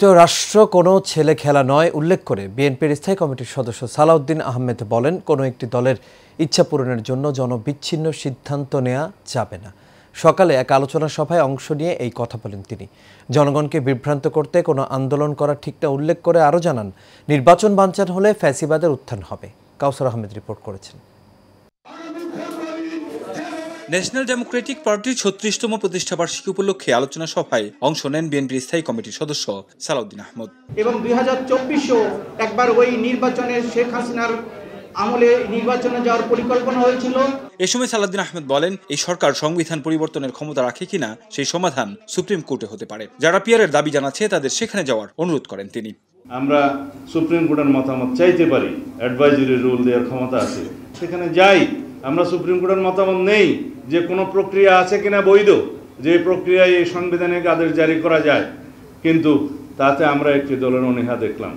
যুক্তরাষ্ট্র কোনো ছেলে খেলা নয় উল্লেখ করে বিএনপির স্থায়ী কমিটির সদস্য সালাউদ্দিন আহমেদ বলেন, কোনো একটি দলের ইচ্ছা পূরণের জন্য জনবিচ্ছিন্ন সিদ্ধান্ত নেওয়া যাবে না। সকালে এক আলোচনা সভায় অংশ নিয়ে এই কথা বলেন তিনি। জনগণকে বিভ্রান্ত করতে কোনো আন্দোলন করা ঠিক না উল্লেখ করে আরও জানান, নির্বাচন বানচাল হলে ফ্যাসিবাদের উত্থান হবে। কাউসার আহমেদ রিপোর্ট করেছেন। ন্যাশনাল ডেমোক্রেটিক পার্টির ৩৬তম প্রতিষ্ঠাবার্ষিকী উপলক্ষে আলোচনা সভায় অংশ নেন বিএনপির স্থায়ী কমিটির সদস্য সালাউদ্দিন আহমেদ। এবং ২০২৪-ও একবার ওই নির্বাচনে শেখ হাসিনার আমলে নির্বাচনে যাওয়ার পরিকল্পনা হয়েছিল। এ সময় সালাউদ্দিন আহমেদ বলেন, এই সরকার সংবিধান পরিবর্তনের ক্ষমতা রাখে কিনা সেই সমাধান সুপ্রিম কোর্টে হতে পারে। যারা পিয়ারের দাবি জানাচ্ছে তাদের সেখানে যাওয়ার অনুরোধ করেন তিনি। আমরা সুপ্রিম কোর্টের মতামত চাইতে পারি, অ্যাডভাইজারি রুল দেওয়ার ক্ষমতা আছে, সেখানে যাই। আমরা সুপ্রিম কোর্টের মতামত নেই যে কোনো প্রক্রিয়া আছে কিনা বৈধ, যে প্রক্রিয়ায় এই সাংবিধানিক আদেশ জারি করা যায়, কিন্তু তাতে আমরা একটি দলের অনীহা দেখলাম।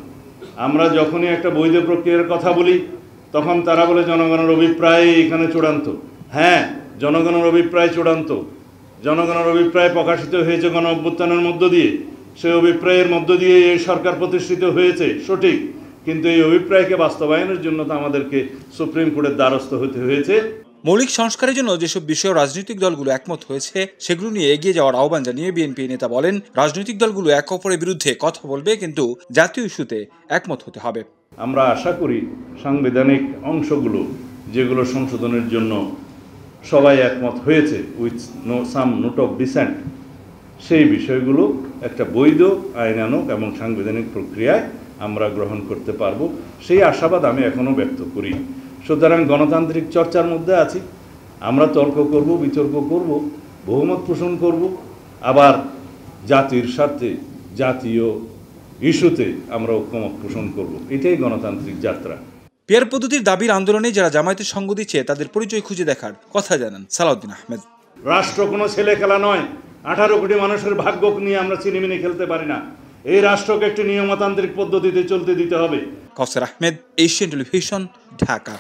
আমরা যখনই একটা বৈধ প্রক্রিয়ার কথা বলি তখন তারা বলে জনগণের অভিপ্রায় এখানে চূড়ান্ত। হ্যাঁ, জনগণের অভিপ্রায় চূড়ান্ত। জনগণের অভিপ্রায় প্রকাশিত হয়েছে গণ অভ্যুত্থানের মধ্য দিয়ে, সেই অভিপ্রায়ের মধ্য দিয়ে এই সরকার প্রতিষ্ঠিত হয়েছে, সঠিক। কিন্তু এই অভিপ্রায়কে বাস্তবায়নের জন্য তো আমাদেরকে সুপ্রিম কোর্টের দ্বারস্থ হতে হয়েছে। মৌলিক সংস্কারের জন্য যেসব বিষয়ে রাজনৈতিক দলগুলো একমত হয়েছে সেগুলো নিয়ে এগিয়ে যাওয়ার আহ্বান জানিয়ে বিএনপি নেতা বলেন, রাজনৈতিক দলগুলো এক অপরের বিরুদ্ধে কথা বলবে, কিন্তু জাতীয় ইস্যুতে একমত হতে হবে। আমরা আশা করি সাংবিধানিক অংশগুলো যেগুলো সংশোধনের জন্য সবাই একমত হয়েছে, with some note of dissent, সেই বিষয়গুলো একটা বৈধ আইনানুগ এবং সাংবিধানিক প্রক্রিয়ায় আমরা গ্রহণ করতে পারব, সেই আশাবাদ আমি এখনও ব্যক্ত করি। সুতরাং গণতান্ত্রিক চর্চার মধ্যে আছি। আমরা তর্ক করব, বিতর্ক করব, বহুমত পোষণ করব, আবার জাতির স্বার্থে জাতীয় ইস্যুতে আমরা ঐক্যমত পোষণ করব। এটাই গণতান্ত্রিক যাত্রা। পিয়ার পদ্ধতির দাবির আন্দোলনে যারা জামায়াতের সঙ্গ দিচ্ছে তাদের পরিচয় খুঁজে দেখার কথা জানান সালাউদ্দিন আহমেদ। রাষ্ট্র কোনো ছেলে খেলা নয়। 18 কোটি মানুষের ভাগ্য নিয়ে আমরা চিনিমিনি খেলতে পারি না। এই রাষ্ট্রকে একটি নিয়মতান্ত্রিক পদ্ধতিতে চলতে দিতে হবে। কাউসার আহমেদ, এশিয়ান টেলিভিশন, ঢাকা।